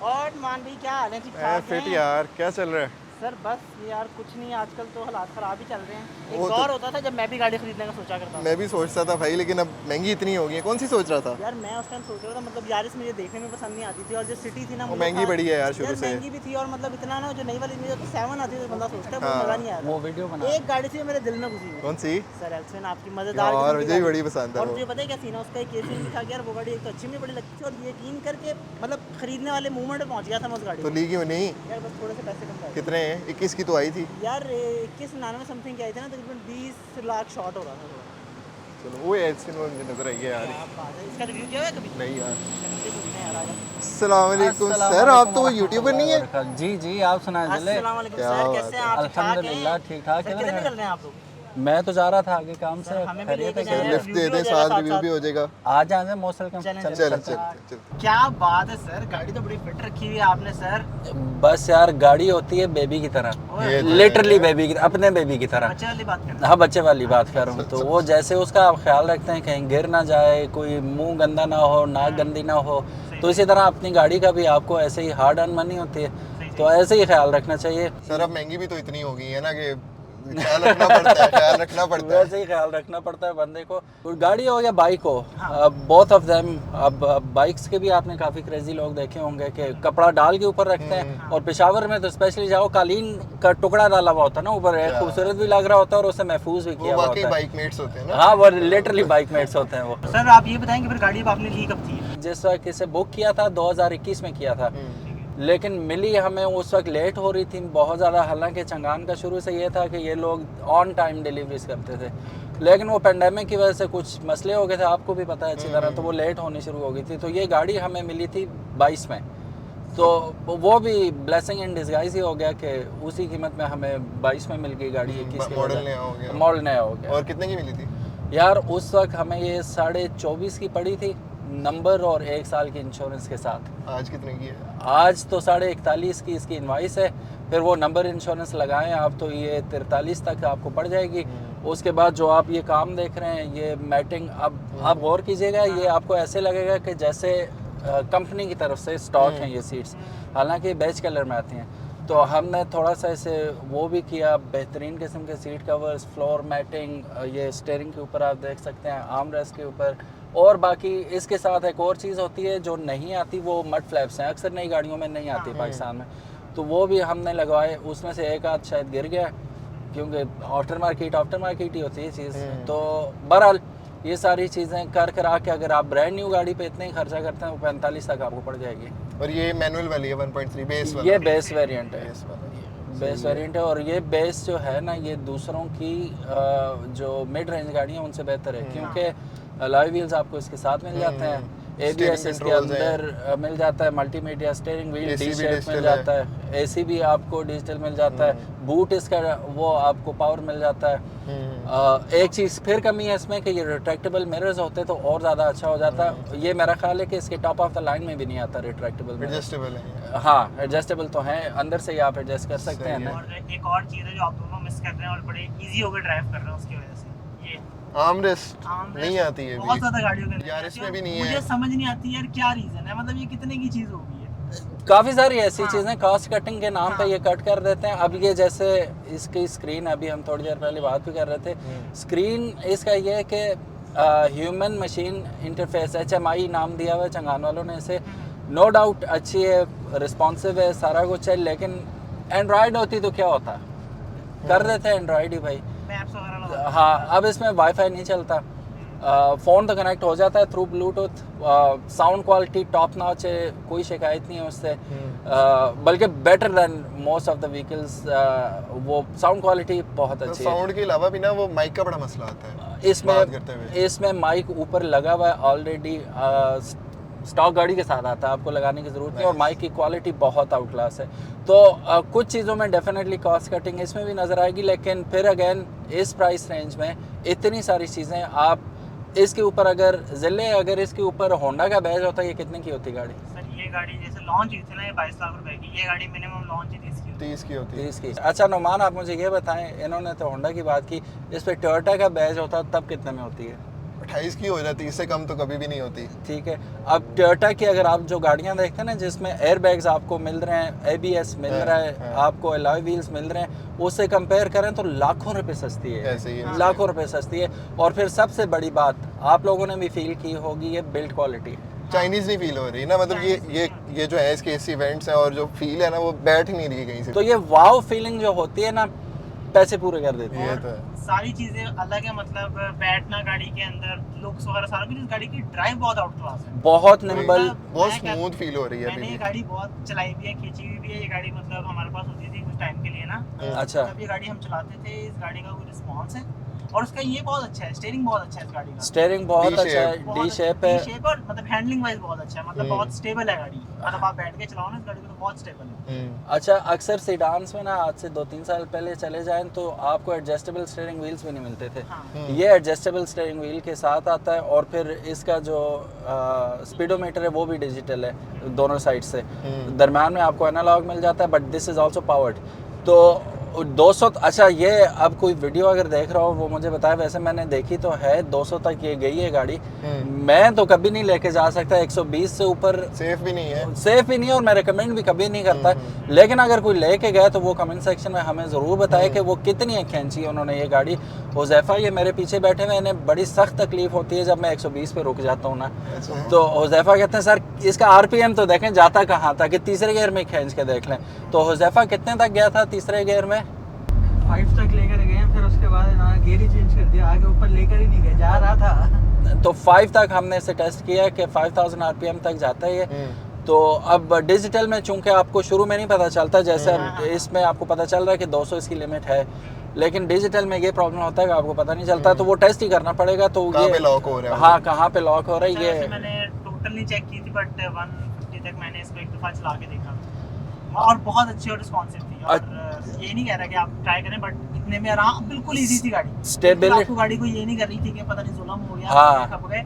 और मान भाई क्या हाल है? ठीक ठाक फिट हैं? यार, क्या चल रहा है? सर बस यार कुछ नहीं, आजकल तो हालात ख़राब ही चल रहे हैं। एक वो तो दौर होता था जब मैं भी गाड़ी खरीदने का सोचा करता मैं था। भी सोचता था भाई, लेकिन अब महंगी इतनी हो गई है। कौन सी सोच रहा था? यार मैं उस टाइम सोच रहा था, मतलब यारिस मुझे देखने में पसंद नहीं आती थी, और जो सिटी थी ना वो मुझे महंगी था। बड़ी है यार शुरू यार से। महंगी भी थी, और मतलब इतना ना, जो नई वाली मुझे तो 7 आती थी, तो बंदा सोचता है वो मज़ा हाँ। नहीं आया वो था। वीडियो बना एक गाड़ी थी जो मेरे दिल में घुसी हुई कौन थी। सी? सर एल्टन, आपकी मज़ेदार यार किस्म की मुझे भी गाड़ी बड़ी थी। पसंद है और वो। तुझे पता है क्या सीन है उसका? एक ये सीन भी था कि यार वो गाड़ी एक तो अच्छी मुझे बड़ी लगती थी, और यकीन करके मतलब खरीदने वाले मूवमेंट में पहुंच गया था मैं उस गाड़ी तो को। ली क्यों नहीं? यार बस थोड़े से पैसे कम कर। कितने हैं? 21 की तो आई थी। यार 2199 समथिंग की आई थी ना, तकरीबन 20 लाख शॉर्ट हो रहा था थोड़ा। चलो वो ऐसी मुझे नजर आई है यार। क्या बात है, इसका रिव्यू किया हुआ है कभी? नहीं यार। मुझे पूछना है यार, आजा। अस्सलाम वालेकुम सर, आप तो यूट्यूबर नहीं है? जी जी, आप सुनाए जिले। अस्सलाम वालेकुम क्या सर, बात कैसे है? हैं आप? ठीक ठाक हैं? अल्हम्दुलिल्लाह ठीक ठाक सर है। किधर निकल रहे हैं आप लोग? मैं तो जा रहा था आगे काम सर से। हमें भी खैरियत लेके है जाएं, सर क्या? लिफ्ट रिव्यू दे भी हो दें, जाएगा साथ साथ रिव्यू साथ। भी हो जाएगा। आ जाए मौसल का चलें चल चल चलते चल हैं। चल चल। क्या बात है सर, गाड़ी तो बड़ी फिट रखी हुई है आपने सर। बस यार, गाड़ी होती है बेबी की तरह, ओए, ये तो लिटरली है। बेबी की, अपने बेबी की तरह। बच्चे वाली बात कर। हाँ, बच्चे वाली बात कर रहा हूँ। तो वो जैसे उसका आप ख्याल रखते हैं, कहीं गिर ना जाए, कोई मुंह गंदा ना हो, नाक गंदी ना हो, तो इसी तरह अपनी गाड़ी का भी आपको ऐसे ही हार्ड अर्न मनी होती है, तो ऐसे ही ख्याल रखना चाहिए। सर अब महंगी भी तो इतनी हो गई है ना कि ख्याल रखना पड़ता है, ख्याल रखना पड़ता है। वैसे ही ख्याल रखना पड़ता है बंदे को, गाड़ी हो या बाइक हो, बोथ ऑफ देम। अब बाइक्स के भी आपने काफ़ी क्रेजी लोग देखे होंगे कि कपड़ा डाल के ऊपर रखते हैं, और पेशावर में तो स्पेशली जाओ, कालीन का टुकड़ा डाला हुआ होता है ना ऊपर, खूबसूरत भी लग रहा होता है और उसे महफूज भी वो किया हुआ वाकई होता है। बाइक मेट्स होते हैं ना। हाँ, वो लिटरली बाइक मेट्स होते हैं वो। सर आप ये बताएं कि फिर गाड़ी आपने ली कब थी? जिस वक्त इसे बुक किया था 2021 में किया था, लेकिन मिली हमें उस वक्त लेट हो रही थी बहुत ज़्यादा। हालांकि चंगान का शुरू से ये था कि ये लोग ऑन टाइम डिलीवरीज करते थे, लेकिन वो पेंडेमिक की वजह से कुछ मसले हो गए थे, आपको भी पता है अच्छी तरह, तो वो लेट होनी शुरू हो गई थी। तो ये गाड़ी हमें मिली थी 22 में, तो वो भी ब्लेसिंग इन डिस्गाइज ही हो गया कि उसी कीमत में हमें 22 में मिल गई गाड़ी। 21 के मॉडल नया हो गया। मॉडल नया हो गया। और कितने की मिली थी? यार उस वक्त हमें ये 24.5 की पड़ी थी, नंबर और 1 साल की इंश्योरेंस के साथ। आज कितने की है? आज तो 41.5 की इसकी इनवाइस है, फिर वो नंबर इंश्योरेंस लगाएं आप तो ये 43 तक आपको पड़ जाएगी। उसके बाद जो आप ये काम देख रहे हैं, ये मैटिंग, अब आप गौर कीजिएगा, ये आपको ऐसे लगेगा कि जैसे कंपनी की तरफ से स्टॉक हैं ये सीट्स, हालांकि बेज कलर में आती हैं। तो हमने थोड़ा सा इसे वो भी किया, बेहतरीन किस्म के सीट कवर्स, फ्लोर मैटिंग, ये स्टीयरिंग के ऊपर आप देख सकते हैं, आर्म रेस्ट के ऊपर, और बाकी इसके साथ एक और चीज़ होती है जो नहीं आती, वो मड फ्लैप्स हैं, अक्सर नई गाड़ियों में नहीं आती पाकिस्तान में, तो वो भी हमने लगवाए। उसमें से एक आध शायद गिर गया, क्योंकि आफ्टर मार्केट ही होती है चीज़। तो बहरहाल ये सारी चीज़ें कर करा के अगर आप ब्रांड न्यू गाड़ी पे इतने ही खर्चा करते हैं, वो 45 तक आपको पड़ जाएगी। और ये मैनुअल वाली है 1.3 बेस वाला? ये बेस वेरिएंट है, बेस वाला। बेस वेरिएंट है। और ये बेस जो है ना, ये दूसरों की जो मिड रेंज गाड़ी है उनसे बेहतर है, क्योंकि अलॉय व्हील्स आपको इसके साथ मिल जाते हैं, ABS इसके अंदर मिल जाता है, multimedia steering wheel D shape मिल जाता है, AC भी आपको डिजिटल मिल जाता है, बूट इसका वो आपको पावर मिल जाता है। एक चीज़ फिर कमी है इसमें कि ये रिट्रैक्टेबल मिरर्स होते तो और ज़्यादा अच्छा हो जाता। ये मेरा ख्याल है कि इसके टॉप ऑफ द लाइन में भी नहीं आता रिट्रैक्टेबल। एडजस्टेबल है? हाँ, एडजस्टेबल तो हैं, अंदर से ही आप एडजस्ट कर सकते हैं ना। और एक और चीज़ है जो आप दोनों मिस कर रहे हैं और बड़े इजी होकर ड्राइव कर रहे हैं उसकी वजह से, ये आर्मरेस्ट नहीं आती है बहुत ज़्यादा गाड़ियों के यार, इसमें भी नहीं है। मुझे समझ नहीं आती यार क्या रीज़न है, मतलब ये कितने की चीज़ होगी? काफ़ी सारी ऐसी चीज़ें कॉस्ट कटिंग के नाम पे ये कट कर देते हैं। अब ये जैसे इसकी स्क्रीन, अभी हम थोड़ी देर पहले बात भी कर रहे थे, स्क्रीन इसका ये है कि ह्यूमन मशीन इंटरफेस, HMI नाम दिया हुआ है चंगान वालों ने इसे। नो डाउट अच्छी है, रिस्पॉन्सिव है, सारा कुछ है, लेकिन एंड्रॉयड होती तो क्या होता, कर देते हैं एंड्रॉयड ही भाई। मैप्स वगैरह हाँ, अब इसमें वाईफाई नहीं चलता, फ़ोन तो कनेक्ट हो जाता है through Bluetooth, sound quality top notch है, कोई शिकायत नहीं है उससे, बल्कि better than most of the vehicles. वो साउंड क्वालिटी बहुत अच्छी है। साउंड के अलावा भी ना वो माइक का बड़ा मसला आता है बात करते हुए। इसमें माइक ऊपर लगा हुआ है ऑलरेडी, स्टॉक गाड़ी के साथ आता है, आपको लगाने की ज़रूरत नहीं, और माइक की क्वालिटी बहुत आउट क्लास है। तो कुछ चीज़ों में डेफिनेटली कॉस्ट कटिंग इसमें भी नज़र आएगी, लेकिन फिर अगेन इस प्राइस रेंज में इतनी सारी चीज़ें आप इसके ऊपर अगर इसके ऊपर होंडा का बैज होता है, ये कितने की होती गाड़ी? सर ये गाड़ी जैसे लॉन्च हुई थी ना, ये 22 लाख रुपए की, ये गाड़ी मिनिमम लॉन्च ही 30 की होती है। 30 की होती है। 30 की। अच्छा नुमान, आप मुझे ये बताएं, इन्होंने तो होंडा की बात की, इस पे टोयोटा का बैज होता तब कितने में होती है? 28 की हो जाती है, इससे कम तो कभी भी नहीं होती। ठीक है। अब टोयोटा की अगर आप जो गाड़ियां देखते हैं ना जिसमें एयर बैग्स आपको मिल रहे हैं, ABS मिल रहा है, आपको अलॉय व्हील्स मिल रहे हैं, उससे कंपेयर करें तो लाखों रुपए सस्ती है, ऐसे ही है। लाखों रुपए सस्ती है। और फिर सबसे बड़ी बात आप लोगों ने भी फील की होगी, ये बिल्ड क्वालिटी। चाइनीज नहीं फील हो रही ना, मतलब ये जो है इसके इवेंट्स हैं और जो फील है ना वो बैठ ही नहीं रही कहीं से। तो ये वाव फीलिंग जो होती है ना, पैसे पूरे कर देती है। ये तो है। सारी चीजें अलग है, मतलब बैठना गाड़ी के अंदर, लुक्स वगैरह सारा कुछ, इस गाड़ी की ड्राइव बहुत आउट क्लास है, बहुत निम्बल, बहुत स्मूथ फील हो रही है मैंने अभी ये भी। गाड़ी बहुत चलाई भी है, खींची भी है। ये गाड़ी मतलब हमारे पास होती थी कुछ टाइम के लिए ना, अच्छा। जब ये गाड़ी हम चलाते थे, इस गाड़ी का कोई रिस्पॉन्स है। और उसका ये बहुत अच्छा है, स्टीयरिंग बहुत अच्छा है इस गाड़ी का, स्टीयरिंग बहुत अच्छा है, बहुत डी शेप है। डी शेप और मतलब हैंडलिंग वाइज बहुत अच्छा है, मतलब बहुत स्टेबल है गाड़ी, मतलब आप बैठ के चलाओ ना इस गाड़ी को तो बहुत स्टेबल है। अच्छा, अक्सर सीडान्स में ना आज से 2-3 साल पहले चले जाएं तो आपको एडजस्टेबल स्टीयरिंग व्हील्स भी नहीं मिलते थे। हाँ। ये एडजस्टेबल स्टीयरिंग व्हील के साथ आता है और फिर इसका जो स्पीडोमीटर है वो भी डिजिटल है दोनों साइड से। दरम्यान में आपको एनालॉग मिल जाता है, but this is also powered. तो 200, अच्छा ये अब कोई वीडियो अगर देख रहा हो वो मुझे बताए, वैसे मैंने देखी तो है 200 तक ये गई है गाड़ी। मैं तो कभी नहीं लेके जा सकता, 120 से ऊपर सेफ भी नहीं है, सेफ भी नहीं है और मैं रिकमेंड भी कभी नहीं करता। लेकिन अगर कोई लेके गया तो वो कमेंट सेक्शन में हमें ज़रूर बताए कि वो कितनी खींची उन्होंने ये गाड़ी। हुज़ैफा ये मेरे पीछे बैठे हुए, इन्हें बड़ी सख्त तकलीफ होती है जब मैं 120 पे रुक जाता हूँ ना। तो हुज़ैफा कहते हैं सर इसका RPM तो देखें जाता कहाँ था, कि तीसरे गियर में खींच के देख लें। तो हुज़ैफा कितने तक गया था तीसरे गियर में? 5 तक लेकर गए, फिर उसके बाद ना गियर ही चेंज कर दिया, आगे ऊपर लेकर ही नहीं गए, जा रहा था। तो 5 तक हमने इसे टेस्ट किया कि 5000 RPM तक जाता है ये। तो अब डिजिटल में चूंकि आपको शुरू में नहीं पता चलता, जैसे अब इसमें आपको पता चल रहा है कि 200 इसकी लिमिट है, लेकिन डिजिटल में ये प्रॉब्लम होता है कि आपको पता नहीं चलता, तो वो टेस्ट ही करना पड़ेगा। तो कहाँ ये पे लॉक हो रहा है, हाँ कहाँ पे लॉक हो रहा है वैसे ये। मैंने टोटल नहीं चेक की थी, बट 150 तक मैंने इसको एक दफ़ा चला के देखा और बहुत अच्छी और रिस्पॉन्सिव थी। और ये नहीं कह रहा कि आप ट्राई करें, बट इतने में आराम, बिल्कुल इजी थी गाड़ी। स्टेबिलिटी आपको गाड़ी को ये नहीं कर रही थी कि पता नहीं जुल्म हो गया, हाँ। खप गए।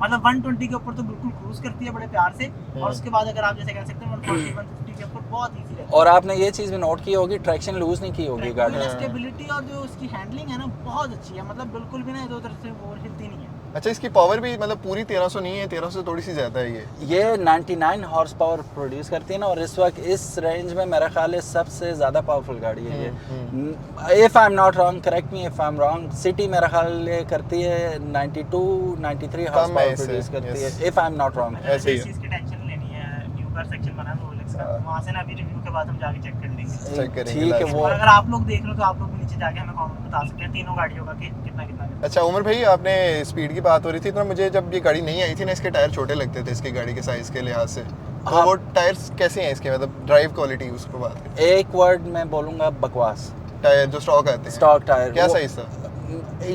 मतलब 120 के ऊपर तो बिल्कुल क्रूज करती है बड़े प्यार से, और उसके बाद अगर आप जैसे कह सकते हैं 140 150 के ऊपर बहुत इजी रहती है। और आपने ये चीज़ भी नोट की होगी, ट्रैक्शन लूज नहीं की होगी गाड़ी। स्टेबिलिटी और जो उसकी हैंडलिंग है ना बहुत अच्छी है, मतलब बिल्कुल भी ना इधर उधर से वो हिलती नहीं है। अच्छा इसकी पावर भी मतलब पूरी 1300 नहीं है, 1300 से थोड़ी सी ज़्यादा है ये 99 हॉर्स पावर प्रोड्यूस करती है ना, और इस वक्त इस रेंज में मेरा ख्याल है सबसे ज़्यादा पावरफुल गाड़ी है ये। If I am not wrong, correct me if I am wrong, city मेरा ख्याल ये करती है 92-93 हॉर्स पावर प्रोड्यूस करती है, if I am not wrong. ऐसे ही इस चीज़ की टेंशन लेनी है, न्यू कार सेक्शन बना है रोलेक्स का, वहाँ से ना अभी रिव्यू के बाद हम जाके चेक कर लेंगे। चेक करेंगे ठीक है लास्ट वो। और अगर आप लोग देख रहे हो तो आप लोग भी नीचे जाके हमें कमेंट में बता सकते हैं तीनों गाड़ियों का कि कितना कितना कितना। अच्छा उमर भाई, आपने स्पीड की बात हो रही थी, तो मुझे जब ये गाड़ी नहीं आई थी ना, इसके टायर छोटे लगते थे इसकी गाड़ी के साइज़ के लिहाज से, तो हाँ। वो टायर्स कैसे हैं इसके, मतलब ड्राइव क्वालिटी उसको बात करें। एक वर्ड में बोलूँगा, बकवास। टायर जो स्टॉक आते हैं, स्टॉक टायर क्या वो- साइज़ था?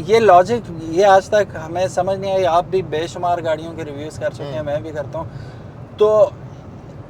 ये लॉजिक ये आज तक हमें समझ नहीं आई। आप भी बेशुमार गाड़ियों के रिव्यूज़ कर चुके हैं, मैं भी करता हूँ। तो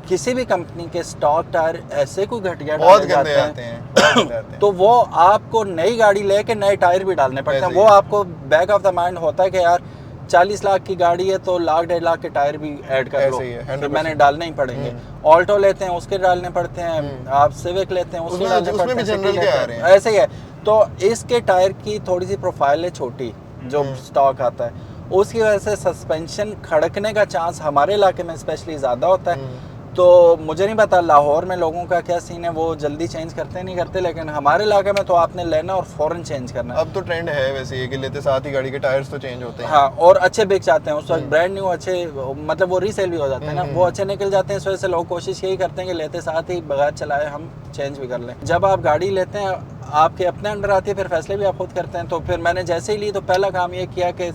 किसी भी कंपनी के स्टॉक टायर ऐसे कोई घटिया बहुत डाले गंदे जाते आते हैं, हैं, बहुत गंदे आते हैं। तो वो आपको नई गाड़ी लेके नए टायर भी डालने पड़ते हैं। ऐसे वो ही है। आपको बैक ऑफ द माइंड होता है कि यार 40 लाख की गाड़ी है तो 1.5 लाख के टायर भी ऐड कर लो, ऐसे ही है, फिर 100%। मैंने डालने ही पड़ेंगे। ऑल्टो लेते हैं उसके डालने पड़ते हैं, आप सिविक लेते हैं उसके उसमें- डालने उसमें पड़ते भी हैं, जनरल सिटी के आ लेते रहे हैं। हैं। ऐसे ही है। तो इसके टायर की थोड़ी सी प्रोफाइल है छोटी, जो स्टॉक आता है, उसकी वजह से सस्पेंशन खड़कने का चांस हमारे इलाके में स्पेशली ज़्यादा होता है। तो मुझे नहीं पता लाहौर में लोगों का क्या सीन है, वो जल्दी चेंज करते नहीं करते, लेकिन हमारे इलाके में तो आपने लेना और फ़ौरन चेंज करना है। अब तो ट्रेंड है वैसे ये कि लेते साथ ही गाड़ी के टायर्स तो चेंज होते हैं। हाँ, और अच्छे बिक जाते हैं उस वक्त, ब्रांड न्यू अच्छे, मतलब वो रीसेल भी हो जाते हैं ना, वो अच्छे निकल जाते हैं। इस वजह से लोग कोशिश यही करते हैं कि लेते साथ ही बगैर चलाए हम चेंज भी कर लें। जब आप गाड़ी लेते हैं आपके अपने अंडर आती है, फिर फैसले भी आप खुद करते हैं। तो फिर मैंने जैसे ही ली तो पहला काम ये किया कि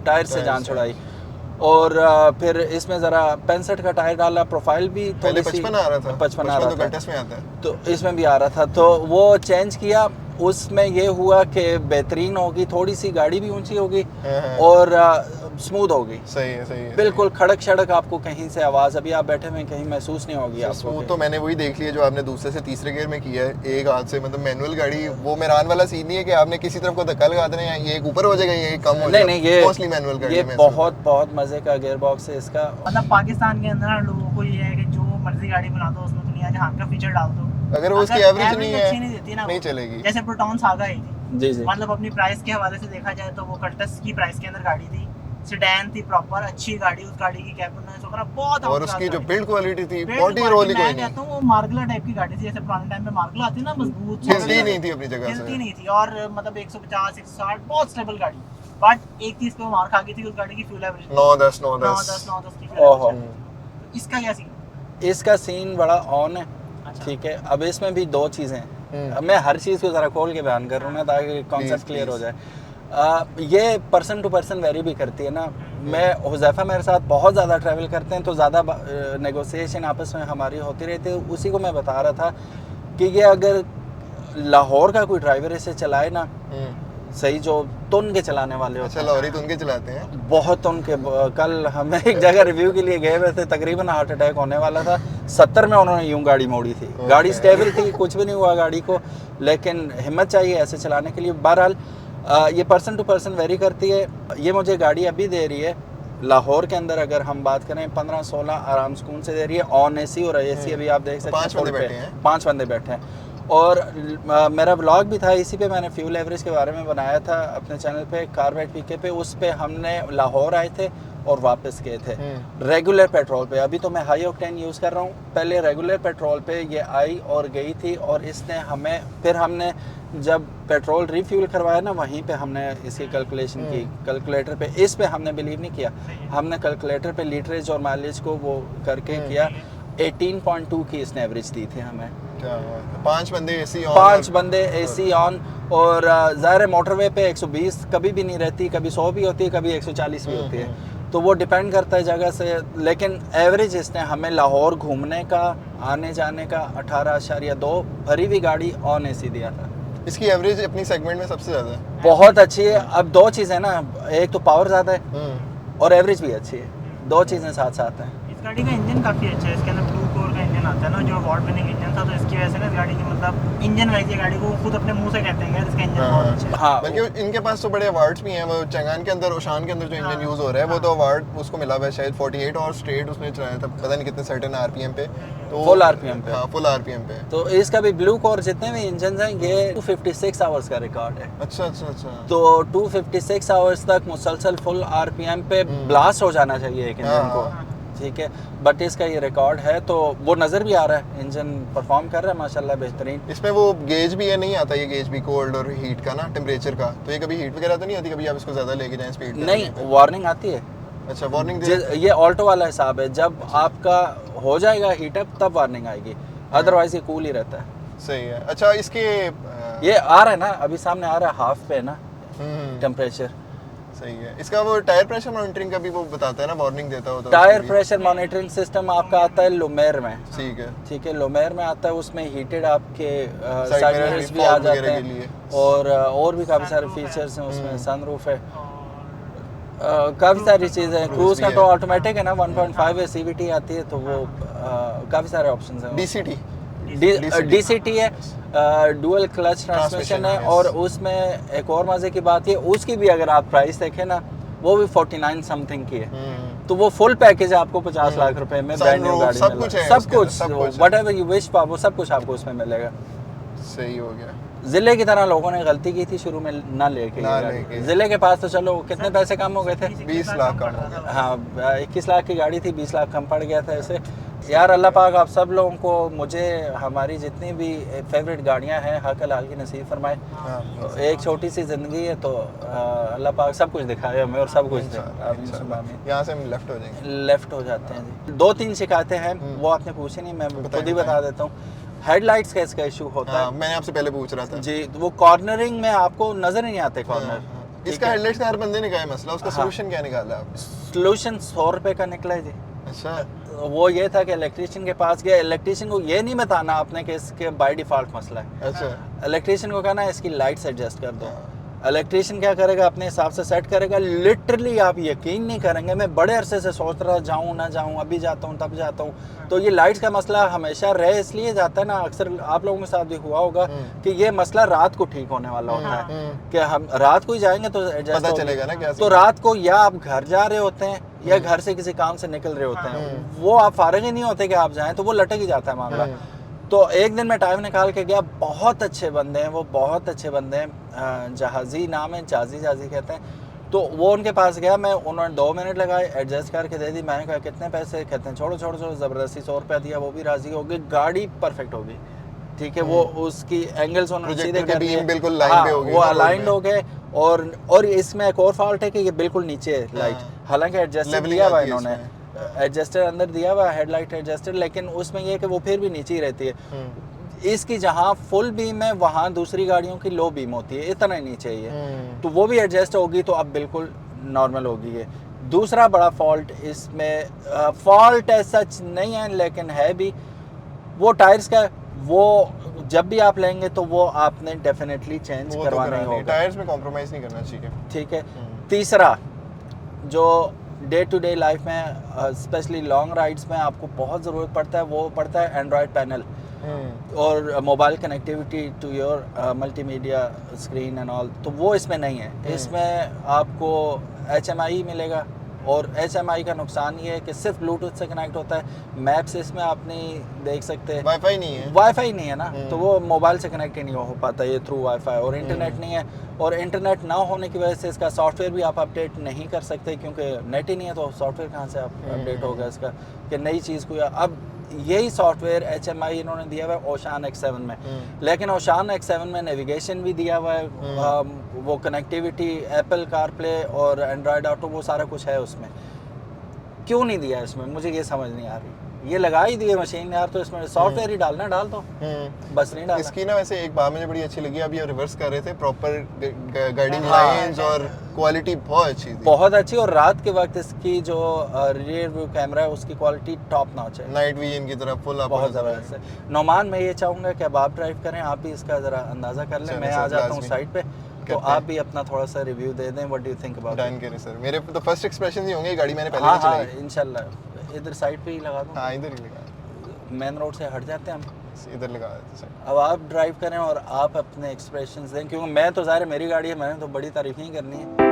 टायर से जान छुड़ाई, और फिर इसमें ज़रा 65 का टायर डाला, प्रोफाइल भी पहले थोड़ी सी 55 आ रहा था, 55 आ रहा तो था, गट्टस में आता है। तो इसमें भी आ रहा था, तो वो चेंज किया। उसमें ये हुआ कि बेहतरीन होगी, थोड़ी सी गाड़ी भी ऊंची होगी और स्मूथ होगी, सही है, सही है। बिल्कुल खड़क शड़क आपको कहीं से आवाज़ अभी आप बैठे हुए कहीं महसूस नहीं होगी आपको। वो तो मैंने वही देख लिया जो आपने दूसरे से तीसरे गियर में किया है, एक हाथ से, मतलब मैनुअल गाड़ी, वो मेरान वाला सीन नहीं है कि आपने किसी तरफ को धक्का लगा देना है, ये एक ऊपर हो जाएगा, ये एक कम हो जाएगा। नहीं, ये मोस्टली मैनुअल गाड़ी ये में बहुत बहुत मज़े का गियर बॉक्स है इसका। मतलब पाकिस्तान के अंदर लोगों को ये है कि जो मर्जी गाड़ी बना दो उसमें दुनिया जहान का फीचर डाल दो, अगर वो उसकी एवरेज नहीं अच्छी नहीं है देती ना, नहीं वो। चलेगी। जैसे प्रोटॉन सागा ही थी, जी जी, मतलब अपनी प्राइस के हवाले से देखा जाए तो वो कटस की प्राइस के अंदर गाड़ी थी, सेडान थी प्रॉपर, अच्छी गाड़ी, उस गाड़ी की कैबिन नॉइस वगैरह बहुत और outclass उसकी जो गाड़ी। बिल्ड क्वालिटी थी Build 40 रोल ही quality, कोई मैं नहीं, कहता हूँ वो मार्गला टाइप की गाड़ी थी, जैसे पुराने टाइम पे मार्गला आती है ना, मजबूत हिलती नहीं थी अपनी जगह हिलती से। नहीं थी, और मतलब 150 160 बहुत स्टेबल गाड़ी। बट एक चीज पे वो मार खा गई थी उस गाड़ी की, फ्यूल एवरेज 9-10 9-10 की ओहो। Fuel average. इसका क्या सीन? इसका सीन बड़ा ऑन है, अच्छा। ठीक है। अब इसमें भी दो चीज़ें हैं, अब मैं हर चीज़ को ज़रा खोल के बयान कर रहा हूँ ना, ताकि कॉन्सेप्ट क्लियर हो जाए। ये पर्सन टू पर्सन वेरी भी करती है ना। मैं हुज़ैफा मेरे साथ बहुत ज़्यादा ट्रैवल करते हैं, तो ज़्यादा नेगोशिएशन आपस में हमारी होती रहती है। उसी को मैं बता रहा था कि ये अगर लाहौर का कोई ड्राइवर इसे चलाए ना सही, जो तुन के चलाने वाले होते अच्छा, हैं, लॉरी तो उनके चलाते हैं। बहुत उनके कल हम एक जगह रिव्यू के लिए गए हुए थे, तकरीबन हार्ट अटैक होने वाला था। 70 में उन्होंने यूं गाड़ी मोड़ी थी। गाड़ी स्टेबल थी, कुछ भी नहीं हुआ गाड़ी को, लेकिन हिम्मत चाहिए ऐसे चलाने के लिए। बहरहाल ये पर्सन टू पर्सन वेरी करती है। ये मुझे गाड़ी अभी दे रही है लाहौर के अंदर, अगर हम बात करें 15-16 आराम सुकून से दे रही है, ऑन एसी और एसी अभी आप देख सकते हैं 5 बंदे बैठे हैं। 5 बंदे बैठे हैं। और मेरा व्लॉग भी था, इसी पे मैंने फ्यूल एवरेज के बारे में बनाया था अपने चैनल पे, कारवेट पीके पे। उस पे हमने लाहौर आए थे और वापस गए थे रेगुलर पेट्रोल पे। अभी तो मैं हाई ऑक्टेन यूज़ कर रहा हूँ, पहले रेगुलर पेट्रोल पे ये आई और गई थी। और इसने हमें, फिर हमने जब पेट्रोल रिफ्यूल करवाया ना, वहीं पे हमने इसकी कैलकुलेशन की, कैलकुलेटर पे। इस पे हमने बिलीव नहीं किया, हमने कैलकुलेटर पे लीटरेज और माइलेज को वो करके किया। 18.2 की इसने एवरेज दी थी हमें। क्या बात है। 5 बंदे एसी ऑन, 5 बंदे एसी ऑन। और ज़ाहिर है मोटरवे पे 120 कभी भी नहीं रहती, कभी 100 भी होती है, कभी 140 भी होती है, तो वो डिपेंड करता है जगह से। लेकिन एवरेज इसने हमें लाहौर घूमने का, आने जाने का 18.2 भरी हुई गाड़ी ऑन एसी दिया था। इसकी एवरेज अपनी सेगमेंट में सबसे ज़्यादा है। बहुत अच्छी है। अब दो चीज़ें ना, एक तो पावर ज़्यादा है और एवरेज भी अच्छी है, दो चीज़ें साथ साथ हैं। इस गाड़ी का इंजन काफ़ी अच्छा है, इसके अंदर ब्लू कोर का इंजन आता है ना, जो अवार्ड विनिंग इंजन था, तो इसकी वजह से ना इस गाड़ी की मतलब इंजन वाइज ये गाड़ी को खुद अपने मुंह से कहते हैं यार इसका इंजन बहुत अच्छा है। हाँ, बल्कि इनके पास तो बड़े अवार्ड्स भी हैं। वो चंगान के अंदर, ओशान के अंदर जो इंजन यूज़ हो रहा है, वो तो अवार्ड उसको मिला हुआ है शायद 48 और स्ट्रेट उसने चलाया था, पता नहीं कितने सर्टेन आरपीएम पे, तो फुल आरपीएम पे। हाँ, फुल आरपीएम पे। तो इसका भी ब्लू कोर जितने भी इंजन हैं, ये 256 आवर्स का रिकॉर्ड है। अच्छा अच्छा अच्छा। तो 256 आवर्स तक मुसलसल फुल आरपीएम पे ब्लास्ट हो जाना चाहिए एक इंजन को, ठीक है। बट इसका ये रिकॉर्ड है, तो वो नज़र भी आ रहा है, इंजन परफॉर्म कर रहा है माशाल्लाह बेहतरीन। इसमें वो गेज भी है, नहीं आता ये गेज भी कोल्ड और हीट का ना, टेम्परेचर का, तो ये कभी हीट वगैरह तो नहीं आती, कभी आप इसको ज़्यादा लेके जाएं स्पीड पे? नहीं, वार्निंग आती है। अच्छा, वार्निंग दे। ये ऑल्टो वाला हिसाब है, जब आपका हो जाएगा हीटअप तब वार्निंग आएगी, अदरवाइज ये कूल ही रहता है। सही है। अच्छा, इसके ये आ रहा है ना, अभी सामने आ रहा है हाफ पे ना टेम्परेचर। सही है। इसका वो टायर प्रेशर मॉनिटरिंग का भी वो बताता है ना, वार्निंग देता होता है। टायर प्रेशर मॉनिटरिंग सिस्टम आपका आता है लुमेर में, ठीक है। ठीक है, लुमेर में आता है। उसमें हीटेड आपके Side साइड mirror मिरर्स भी भी आ fog जाते वगैरह के लिए। हैं, और भी काफ़ी सारे फीचर्स हैं उसमें, सनरूफ है, काफ़ी सारी चीज़ें हैं। क्रूज भी का है। तो ऑटोमेटिक है ना, 1.5 है, सीवीटी आती है, तो वो काफ़ी सारे ऑप्शंस हैं। डीसीटी डीसीटी है, डुअल क्लच ट्रांसमिशन है। yes। और उसमें एक और मज़े की बात है, उसकी भी अगर आप प्राइस देखें ना, वो भी 49 समथिंग की है। तो वो फुल पैकेज आपको 50 लाख रुपए में ब्रांड न्यू Sunroof, गाड़ी सब मिलेगा। कुछ है सब उसके अंदर, कुछ, सब कुछ है। व्हाटएवर यू विश पाओ, वो सब कुछ आपको उसमें मिलेगा। सही हो गया। जिले की तरह लोगों ने गलती की थी शुरू में ना लेके ना ये गाड़ी। लेके। जिले के पास तो चलो कितने पैसे कम हो गए थे, 20 लाख कम हो गया। हाँ 21 लाख की गाड़ी थी, 20 लाख कम पड़ गया था ऐसे। यार अल्लाह पाक आप सब लोगों को, मुझे, हमारी जितनी भी फेवरेट गाड़ियाँ हैं, हक हलाल की नसीब फरमाए। हाँ, एक छोटी सी ज़िंदगी है, तो अल्लाह पाक सब कुछ दिखाए हमें और सब कुछ दे। यहाँ से हम लेफ्ट हो जाएंगे। लेफ्ट हो जाते हैं जी। 2-3 शिकायतें हैं, वो आपने पूछी नहीं, मैं खुद ही बता देता हूँ। हेडलाइट्स का इसका इशू होता हाँ, है मैंने आपसे पहले पूछ रहा था जी, तो वो कॉर्नरिंग में आपको नजर ही नहीं आते कॉर्नर। इसका हेडलाइट्स का हर बंदे ने क्या है मसला, उसका हाँ। सॉल्यूशन क्या निकाला आपने? सोल्यूशन 100 रुपए का निकला है जी। अच्छा, वो ये था कि इलेक्ट्रीशियन के पास गया, इलेक्ट्रीशियन को ये नहीं बताना आपने कि इसके बाय डिफॉल्ट मसला है। अच्छा। इलेक्ट्रीशियन को कहना इसकी लाइट्स एडजस्ट कर दो। इलेक्ट्रीशियन क्या करेगा, अपने हिसाब से सेट करेगा। लिटरली आप यकीन नहीं करेंगे, मैं बड़े अरसे से सोच रहा जाऊँ ना जाऊँ, अभी जाता हूँ तब जाता हूँ। तो ये लाइट्स का मसला हमेशा रह इसलिए जाता है ना, अक्सर आप लोगों के साथ भी हुआ होगा कि ये मसला रात को ठीक होने वाला होता है कि हम रात को ही जाएंगे तो एडजस्ट पता चलेगा ना क्या तो रात को या आप घर जा रहे होते हैं या घर से किसी काम से निकल रहे होते हैं, वो आप फारिग ही नहीं होते कि आप जाएं, तो वो लटक ही जाता है मामला। तो एक दिन मैं टाइम निकाल के गया, बहुत अच्छे बंदे हैं वो, बहुत अच्छे बंदे हैं। जहाजी नाम है, जाजी कहते हैं। तो वो उनके पास गया, मैं उन्होंने 2 मिनट लगाए, एडजस्ट करके दे दी। मैंने कहा कितने पैसे, कहते हैं छोड़ो छोड़ो छोड़ो, ज़बरदस्ती 100 रुपया दिया, वो भी राज़ी हो गई, गाड़ी परफेक्ट हो गई। ठीक है, वो उसकी एंगल्स उन्होंने सीधे कर दिए, बिल्कुल लाइन पे हो गई, वो अलाइंड हो गए। और इसमें एक और फॉल्ट है कि ये बिल्कुल नीचे है लाइट, हालांकि एडजस्टर दिया हुआ इन्होंने, एडजस्टर अंदर दिया हुआ हेडलाइट एडजस्टर, लेकिन उसमें ये है कि वो फिर भी नीचे ही रहती है। इसकी जहाँ फुल बीम है वहाँ दूसरी गाड़ियों की लो बीम होती है, इतना ही नीचे ही है, तो वो भी एडजस्ट होगी, तो अब बिल्कुल नॉर्मल होगी ये। दूसरा बड़ा फॉल्ट इसमें, फॉल्ट ऐसा सच नहीं है लेकिन है भी, वो टायर्स का, वो जब भी आप लेंगे तो वो आपने डेफिनेटली चेंज करवाना ही होगा, टायर्स में कॉम्प्रोमाइज़ नहीं करना चाहिए। ठीक है। तीसरा, जो डे टू डे लाइफ में स्पेशली लॉन्ग राइड्स में आपको बहुत ज़रूरत पड़ता है, वो पड़ता है एंड्रॉयड पैनल और mobile connectivity to your multimedia screen and all, तो वो इसमें नहीं है। इसमें आपको HMI मिलेगा, और HMI का नुकसान ये है कि सिर्फ ब्लूटूथ से कनेक्ट होता है, मैप्स इसमें आप नहीं देख सकते, वाईफाई नहीं है, वाईफाई नहीं है ना, तो वो मोबाइल से कनेक्ट ही नहीं हो पाता ये थ्रू वाईफाई, और इंटरनेट नहीं है, और इंटरनेट ना होने की वजह से इसका सॉफ्टवेयर भी आप अपडेट नहीं कर सकते, क्योंकि नेट ही नहीं है, तो सॉफ्टवेयर कहाँ से आप अपडेट होगा इसका कि नई चीज़ को। अब यही सॉफ्टवेयर HMI इन्होंने दिया हुआ है ओशान X7 में, लेकिन ओशान X7 में नेविगेशन भी दिया हुआ है, वो कनेक्टिविटी, एप्पल कारप्ले और एंड्रॉयड ऑटो, वो सारा कुछ है उसमें। क्यों नहीं दिया इसमें, मुझे ये समझ नहीं आ रही। ये लगा ही दिए मशीन यार, तो इसमें सॉफ्टवेयर ही डालना, डाल दो, बस नहीं डालना। इसकी ना वैसे एक बात मुझे बड़ी अच्छी लगी, अभी आप रिवर्स कर रहे थे, प्रॉपर गाइडिंग लाइंस और क्वालिटी बहुत अच्छी थी, बहुत अच्छी। और रात के वक्त इसकी जो रियर व्यू कैमरा है उसकी क्वालिटी टॉप नॉच है, नाइट विजन की तरह फुल आप बहुत ज़बरदस्त है। नोमान, मैं ये चाहूँगा कि अब आप ड्राइव करें, आप भी इसका ज़रा अंदाज़ा कर लें, मैं आ जाता हूँ साइड पे, तो आप भी अपना थोड़ा सा रिव्यू दे दें, what do you think about. Done करें सर, मेरे तो फर्स्ट एक्सप्रेशन ही होंगे, गाड़ी मैंने पहले ही चलाई। हाँ, इंशाल्लाह। इधर साइड पे ही लगा दूँ, हाँ इधर ही लगा, मेन रोड से हट जाते हैं हम, इधर लगा देते सर। अब आप ड्राइव करें और आप अपने एक्सप्रेशंस दें, क्योंकि मैं तो ज़ाहिर है मेरी गाड़ी है, मैंने तो बड़ी तारीफ ही करनी है।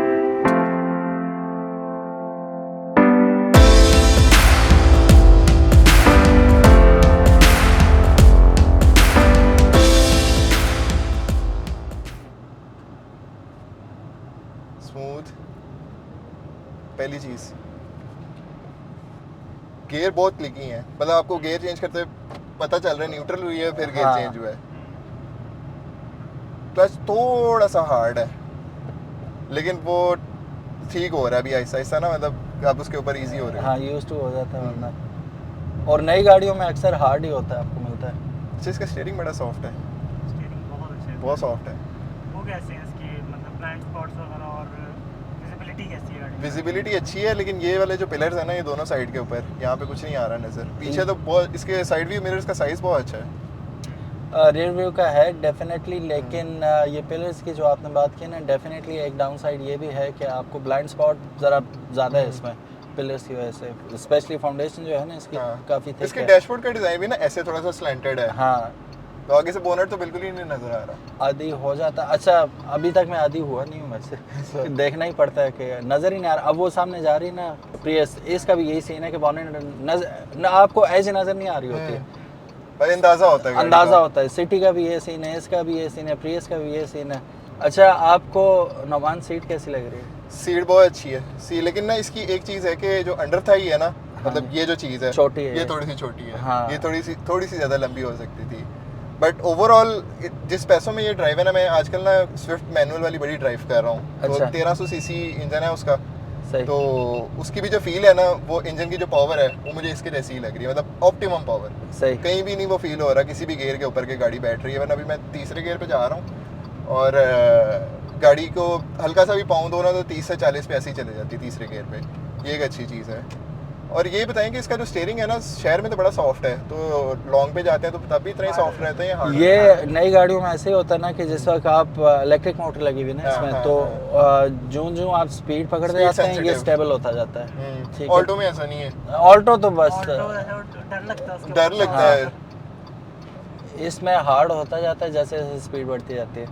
स्मूथ, पहली चीज़ गियर बहुत क्लिकी हैं, मतलब आपको गियर चेंज करते हुए पता चल रहा है, न्यूट्रल हुई है फिर गियर चेंज हुआ है। क्लच थोड़ा सा हार्ड है, लेकिन वो ठीक हो रहा है अभी आहिस्ता आहिस्ता ना, मतलब आप उसके ऊपर इजी हो रहे हैं। हाँ, यूज टू हो जाता है वरना, और नई गाड़ियों में अक्सर हार्ड ही होता है, आपको मिलता है। अच्छा, इसका स्टीयरिंग बड़ा सॉफ्ट है, स्टीयरिंग बहुत अच्छा है, बहुत सॉफ्ट है। वो कैसे है इसकी, मतलब ब्लाइंड स्पॉट्स वगैरह, और विजिबिलिटी कैसी है गाड़ी की? विजिबिलिटी अच्छी है, लेकिन ये वाले जो पिलर्स है ना, ये दोनों साइड के ऊपर, यहाँ पे कुछ नहीं आ रहा नजर। पीछे तो बहुत, इसके साइड व्यू मिरर्स का साइज बहुत अच्छा है, रियर व्यू का है डेफिनेटली, लेकिन ये पिलर्स की जो आपने बात की ना, डेफिनेटली एक डाउन साइड ये भी है कि आपको ब्लाइंड स्पॉट ज़रा ज़्यादा है इसमें पिलर्स की वजह से, स्पेशली फाउंडेशन जो है ना इसकी काफ़ी थिक है। इसके डैशबोर्ड का डिज़ाइन भी ना ऐसे थोड़ा सा स्लैंटेड है, हाँ, तो आगे से बोनट तो बिल्कुल ही नहीं नजर आ रहा। आदी हो जाता। अच्छा, अभी तक मैं आदी हुआ नहीं हूँ वैसे, देखना ही पड़ता है कि नज़र ही नहीं आ रहा। अब वो सामने जा रही ना प्रियस, इसका भी यही सीन है कि बोनेट आपको एज नज़र नहीं आ रही होती है, पर अंदाजा होता है, अंदाज़ा होता है। सिटी का भी ये सीन है, इसका भी ये सीन है, प्रियस का भी ये सीन है। अच्छा, आपको नोमान सीट कैसी लग रही है? सीट बहुत अच्छी है सी, लेकिन ना इसकी एक चीज़ है कि जो अंडर थाई है ना, मतलब ये जो चीज़ है छोटी है, ये थोड़ी सी छोटी है, हाँ। ये थोड़ी सी ज़्यादा लंबी हो सकती थी, बट ओवरऑल जिस पैसों में ये ड्राइव है ना, मैं आजकल ना स्विफ्ट मैनुअल वाली बड़ी ड्राइव कर रहा हूँ, तो अच्छा। 1300 सीसी इंजन है उसका, सही। तो उसकी भी जो फील है ना, वो इंजन की जो पावर है वो मुझे इसके जैसी ही लग रही है, मतलब ऑप्टिमम पावर। सही, कहीं भी नहीं वो फील हो रहा किसी भी गियर के ऊपर के गाड़ी बैठ रही है, वरना अभी मैं तीसरे गियर पे जा रहा हूँ और गाड़ी को हल्का सा भी पाऊँ दो ना तो 30 से 40 पे ऐसे ही चले जाती है तीसरे गियर पे, ये एक अच्छी चीज़ है। और ये बताएं कि इसका जो स्टीयरिंग है ना, शहर में तो बड़ा सॉफ्ट है, तो लॉन्ग पे जाते हैं तो तब भी इतना ही सॉफ्ट रहते हैं, hard ये रहता है। नई गाड़ियों में ऐसे ही होता है ना कि जिस वक्त आप इलेक्ट्रिक मोटर लगी हुई ना इसमें, तो जूं आप स्पीड पकड़ते Speed जाते हैं, ये sensitive। स्टेबल होता जाता है। ठीक है, ऑल्टो में ऐसा नहीं है, ऑल्टो तो बस ऑल्टो डर लगता है उसके डर बाद। लगता है। इसमें हार्ड होता जाता है जैसे जैसे स्पीड बढ़ती जाती है।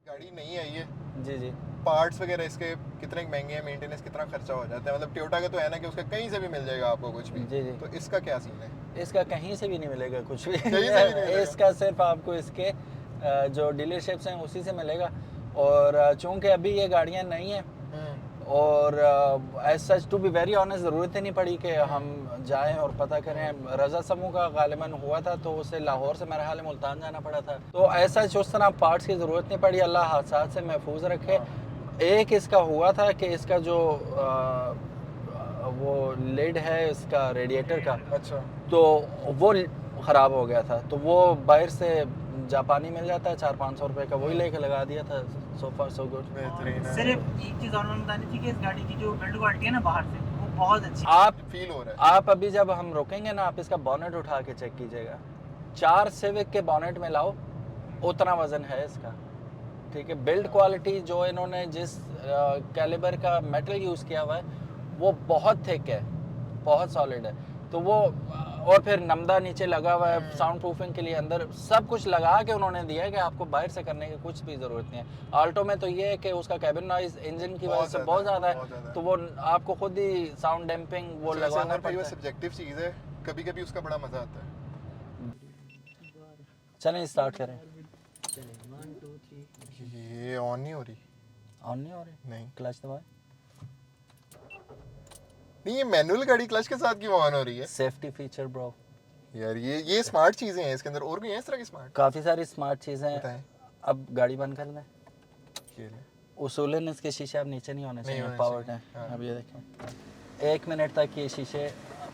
गाड़ी नहीं आई है, जी जी, पार्ट्स वगैरह इसके कितने महंगे हैं, मेंटेनेंस कितना खर्चा हो जाता है, मतलब टोयोटा का तो है ना कि उसका कहीं से भी मिल जाएगा आपको कुछ भी, जी जी। तो इसका क्या सीन है? इसका कहीं से भी नहीं मिलेगा कुछ भी, कहीं से भी नहीं मिलेगा। इसका सिर्फ आपको इसके जो डीलरशिप्स हैं उसी से मिलेगा। और चूँकि अभी ये गाड़ियाँ नहीं हैं और as such to be very honest ज़रूरत ही नहीं पड़ी कि हम जाएं और पता करें। रज़ा समूह का गालिबन हुआ था तो उसे लाहौर से मेरे ख्याल में मुल्तान जाना पड़ा था, तो ऐसा उस तरह पार्ट्स की ज़रूरत नहीं पड़ी। अल्लाह हादसात से महफूज रखे। एक इसका हुआ था कि इसका जो वो लिड है इसका रेडिएटर का, अच्छा, तो वो ख़राब हो गया था, तो वो बाहर से जापानी मिल जाता है 400-500 रुपए का, वही लेके लगा दिया था। सो फार सो गुड। बेहतरीन है। सिर्फ एक चीज़ और मैं बतानी थी कि इस गाड़ी की जो बिल्ड क्वालिटी है ना बाहर से वो बहुत अच्छी है। आप फील हो रहा है। आप अभी जब हम रुकेंगे ना, आप इसका बॉनेट उठा के चेक कीजिएगा। 4 सिविक के बॉनेट में लाओ, उतना वजन है इसका, ठीक है। बिल्ड क्वालिटी जो इन्होंने जिस कैलिबर का मेटल यूज़ किया हुआ है वो बहुत थिक है, बहुत सॉलिड है, तो वो और फिर नमदा नीचे लगा हुआ है साउंड प्रूफिंग के लिए, अंदर सब कुछ लगा के उन्होंने दिया है कि आपको बाहर से करने की कुछ भी ज़रूरत नहीं है। आल्टो में तो ये है कि उसका कैबिन नॉइज इंजन की वजह से बहुत ज़्यादा है, तो वो आपको खुद ही साउंड डैम्पिंग वो लगवाना पड़ता है। सब्जेक्टिव चीज़ है, कभी-कभी उसका बड़ा मजा आता है। चलें स्टार्ट करें। ये ऑन नहीं हो रही। ऑन नहीं हो रही? नहीं क्लच दबाएं। नहीं, ये मैनुअल गाड़ी क्लच के साथ क्यों ऑन हो रही है सेफ्टी फीचर ब्रो। यार? ये स्मार्ट चीजें हैं इसके अंदर, और भी हैं इस तरह की स्मार्ट? काफ़ी सारी स्मार्ट चीज़ें हैं। बताएं। अब गाड़ी बंद कर दें। ये ले। उसूलन इसके शीशे अब नीचे नहीं होने चाहिए, होने पावर्ड चाहिए, हैं। हाँ। अब ये देखें 1 मिनट तक ये शीशे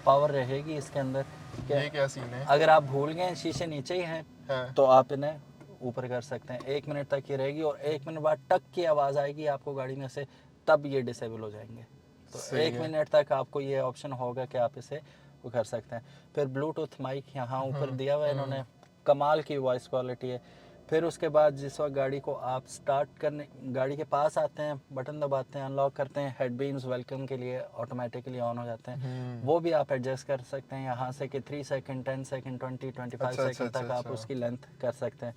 पावर रहेगी इसके अंदर। ये क्या सीन है? अगर आप भूल गए शीशे नीचे ही हैं हाँ। तो आप इन्हें ऊपर कर सकते हैं। 1 मिनट तक ये रहेगी और 1 मिनट बाद टक की आवाज़ आएगी आपको गाड़ी में से, तब ये डिसेबल हो जाएंगे। तो सही 1 है। मिनट तक आपको ये ऑप्शन होगा कि आप इसे वो कर सकते हैं। फिर ब्लूटूथ माइक यहाँ ऊपर दिया हुआ है इन्होंने, कमाल की वॉइस क्वालिटी है। फिर उसके बाद जिस वक्त गाड़ी को आप स्टार्ट करने, गाड़ी के पास आते हैं, बटन दबाते हैं, अनलॉक करते हैं, हेड बीम्स वेलकम के लिए ऑटोमेटिकली ऑन हो जाते हैं। वो भी आप एडजस्ट कर सकते हैं यहाँ से कि 3 सेकंड, 10 सेकंड, 20-25 सेकंड तक आप उसकी लेंथ कर सकते हैं।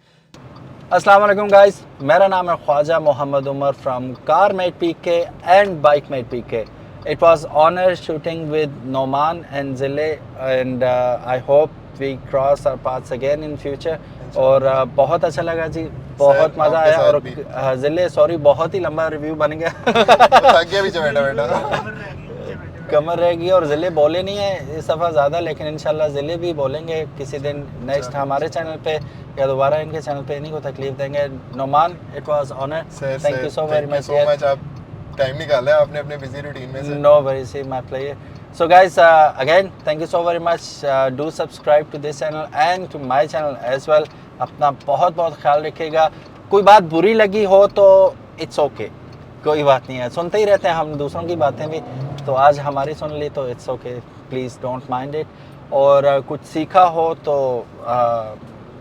अस्सलाम वालेकुम गाइस, मेरा नाम है Khawaja Muhammad Umar from car mate PK and bike mate PK. It was honor shooting with Noman and Zile, and I hope we cross our paths again in future. और बहुत अच्छा लगा जी, बहुत मज़ा आया। और ज़िले सॉरी बहुत ही लंबा रिव्यू बन गया। थक गया भी बैठा बैठा। कमर रहेगी और ज़िले बोले नहीं है इस दफ़ा ज़्यादा, लेकिन इंशाल्लाह ज़िले भी बोलेंगे किसी दिन नेक्स्ट हमारे चैनल पे या दोबारा इनके चैनल पे, इन्हीं को तकलीफ देंगे। Noman, it was honour, thank you so very much. आप टाइम निकाला है आपने अपने बिजी रूटीन में से। No worries, my pleasure. So guys, again, thank you so very much. Do subscribe to this channel and to my channel as well. अपना बहुत बहुत ख्याल रखिएगा। कोई बात बुरी लगी हो तो it's okay, कोई बात नहीं है, सुनते ही रहते हैं हम दूसरों की बातें भी, तो आज हमारी सुन ली तो it's okay, please don't mind it। और कुछ सीखा हो तो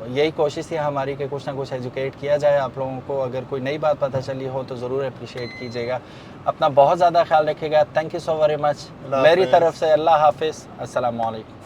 यही कोशिश है हमारी कि कुछ ना कुछ एजुकेट किया जाए आप लोगों को। अगर कोई नई बात पता चली हो तो ज़रूर अप्रिशिएट कीजिएगा। अपना बहुत ज़्यादा ख्याल रखिएगा। Thank you so very much. मेरी तरफ से अल्लाह हाफिज़, अस्सलाम वालेकुम।